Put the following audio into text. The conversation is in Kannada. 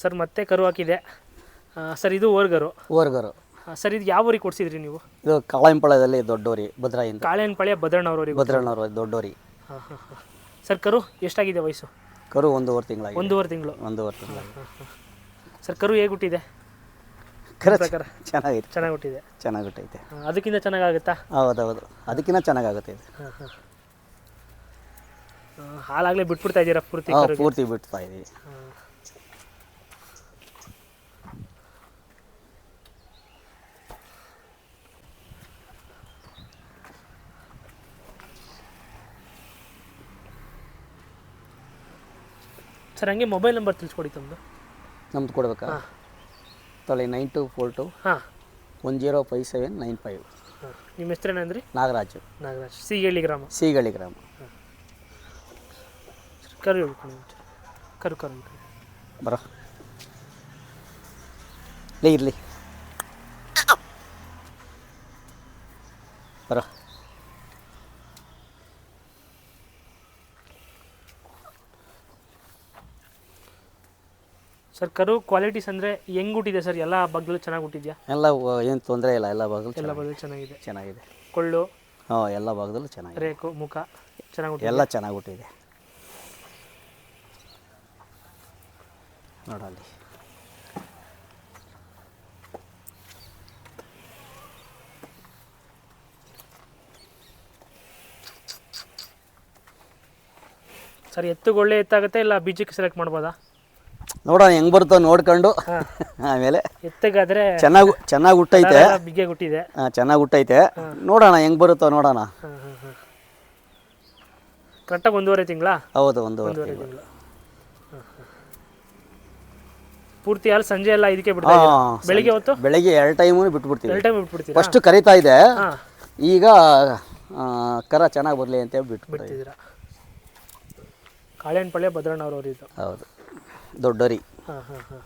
ಸರ್ ಮತ್ತೆ ಕರು ಹಾಕಿದೆ ಸರ್. ಇದು ಓರ್ಗರು. ಓರ್ಗರು. ಸರ್ ಇದು ಯಾವ ಊರಿಗೆ ಕೊಡಿಸಿದ್ರಿ ನೀವು? ಇದು ಕಾಳೆಂಪಾಳ್ಯದಲ್ಲಿ ದೊಡ್ಡೋರಿ, ಭದ್ರಾಯಿಂದ. ಕಾಳೆಂಪಾಳ್ಯ ಭದ್ರಣ್ಣವ್ರವ್ರಿಗೆ. ಭದ್ರಣ್ಣವ್ರು ದೊಡ್ಡೋರಿ. ಹಾಂ ಹಾಂ ಹಾಂ. ಸರ್ ಕರು ಎಷ್ಟಾಗಿದೆ ವಯಸ್ಸು? ಕರು 1.5 ತಿಂಗಳಾಗಿದೆ. 1.5 ತಿಂಗಳು. 1.5 ತಿಂಗಳು. ಸರ್ ಕರು ಹೇಗೆ ಹುಟ್ಟಿದೆ? ಕರು ಚೆನ್ನಾಗಿದೆ. ಚೆನ್ನಾಗಿ ಹುಟ್ಟಿದೆ. ಚೆನ್ನಾಗಿ ಹುಟ್ಟೈತೆ. ಅದಕ್ಕಿಂತ ಚೆನ್ನಾಗಾಗುತ್ತಾ? ಹೌದೌದು, ಅದಕ್ಕಿಂತ ಚೆನ್ನಾಗಾಗುತ್ತೆ ಇದು. ಹಾಂ ಹಾಂ. ಹಾಲಾಗಲೇ ಬಿಟ್ಬಿಡ್ತಾ ಇದ್ದೀರಾ ಪೂರ್ತಿ? ಪೂರ್ತಿ ಬಿಡ್ತಾ ಇದ್ದೀವಿ. ಸರ್ ಹಂಗೆ ಮೊಬೈಲ್ ನಂಬರ್ ತಿಳಿಸ್ಕೊಡಿ ತಮ್ಮದು. ನಮ್ದು ಕೊಡ್ಬೇಕಾ? ತೊಳೆ 9242 105795. ನಿಮ್ಮ ಹೆಸರೇನಂದ್ರಿ? ನಾಗರಾಜು. ನಾಗರಾಜ್. ಸೀಗಳಿ ಗ್ರಾಮ. ಸೀಗಳಿ ಗ್ರಾಮ. ಕರು ಹೇಳ್ಕೊಂಡು ಕರು ಕರು ಬರೋ ಲೇ ಇರಲಿ ಬರೋ. ಸರ್ ಕರು ಕ್ವಾಲಿಟೀಸ್ ಅಂದರೆ ಹೆಂಗೆ ಹುಟ್ಟಿದೆ ಸರ್? ಎಲ್ಲ ಭಾಗದಲ್ಲೂ ಚೆನ್ನಾಗಿ ಹುಟ್ಟಿದ್ಯಾ? ಎಲ್ಲ ಏನು ತೊಂದರೆ ಇಲ್ಲ, ಎಲ್ಲ ಭಾಗದಲ್ಲೂ ಚೆನ್ನಾಗಿದೆ. ಚೆನ್ನಾಗಿದೆ. ಕೊಳ್ಳು ಎಲ್ಲ ಭಾಗದಲ್ಲೂ ಚೆನ್ನಾಗಿದೆ. ರೇಕು ಮುಖ ಚೆನ್ನಾಗಿ ಹುಟ್ಟಿದೆ. ಎಲ್ಲ ಚೆನ್ನಾಗಿ ಹುಟ್ಟಿದೆ ನೋಡಲ್ಲಿ. ಸರ್ ಎತ್ತುಗೊಳ್ಳೆ ಎತ್ತಾಗುತ್ತೆ ಇಲ್ಲ ಬೀಜಕ್ಕೆ ಸೆಲೆಕ್ಟ್ ಮಾಡ್ಬೋದಾ? ನೋಡೋಣ ಹೆಂಗೆ ಬರುತ್ತೋ ನೋಡ್ಕೊಂಡು ಆಮೇಲೆ. ಎತ್ತಗಾದ್ರೆ ಚೆನ್ನಾಗಿ ಹುಟ್ಟೈತೆ. ಬಿಗ್ಗೆ ಹುಟ್ಟಿದೆ. ಚೆನ್ನಾಗಿ ಹುಟ್ಟೈತೆ. ನೋಡೋಣ ಹೆಂಗೆ ಬರುತ್ತೋ ನೋಡೋಣ. ಕರೆಕ್ಟಾಗಿ 1.5 ತಿಂಗಳಾ? ಹೌದು, 1.5 ತಿಂಗಳು. ಪೂರ್ತಿ ಹಾಲು ಸಂಜೆ ಎಲ್ಲ ಇದಕ್ಕೆ ಬಿಡ್ತಾ ಇದ್ದೀರಾ? ಬೆಳಿಗ್ಗೆ ಹೊತ್ತು? ಬೆಳಿಗ್ಗೆ 2 ಟೈಮು ಬಿಟ್ಬಿಡ್ತೀವಿ. 2 ಟೈಮ್ ಬಿಟ್ಬಿಡ್ತೀರಾ? ಫಸ್ಟ್ ಕರಿತಾ ಇದೆ, ಈಗ ಕರ ಚೆನ್ನಾಗಿ ಬರಲಿ ಅಂತ ಬಿಟ್ಬಿಡ್ತೀರಾ. ಕಾಳೆಂಪಾಳ್ಯ ಭದ್ರಣ್ಣವ್ರವ್ರು ಇದು. ಹೌದು, ದೊಡ್ಡೋರಿ. ಹಾಂ ಹಾಂ ಹಾಂ.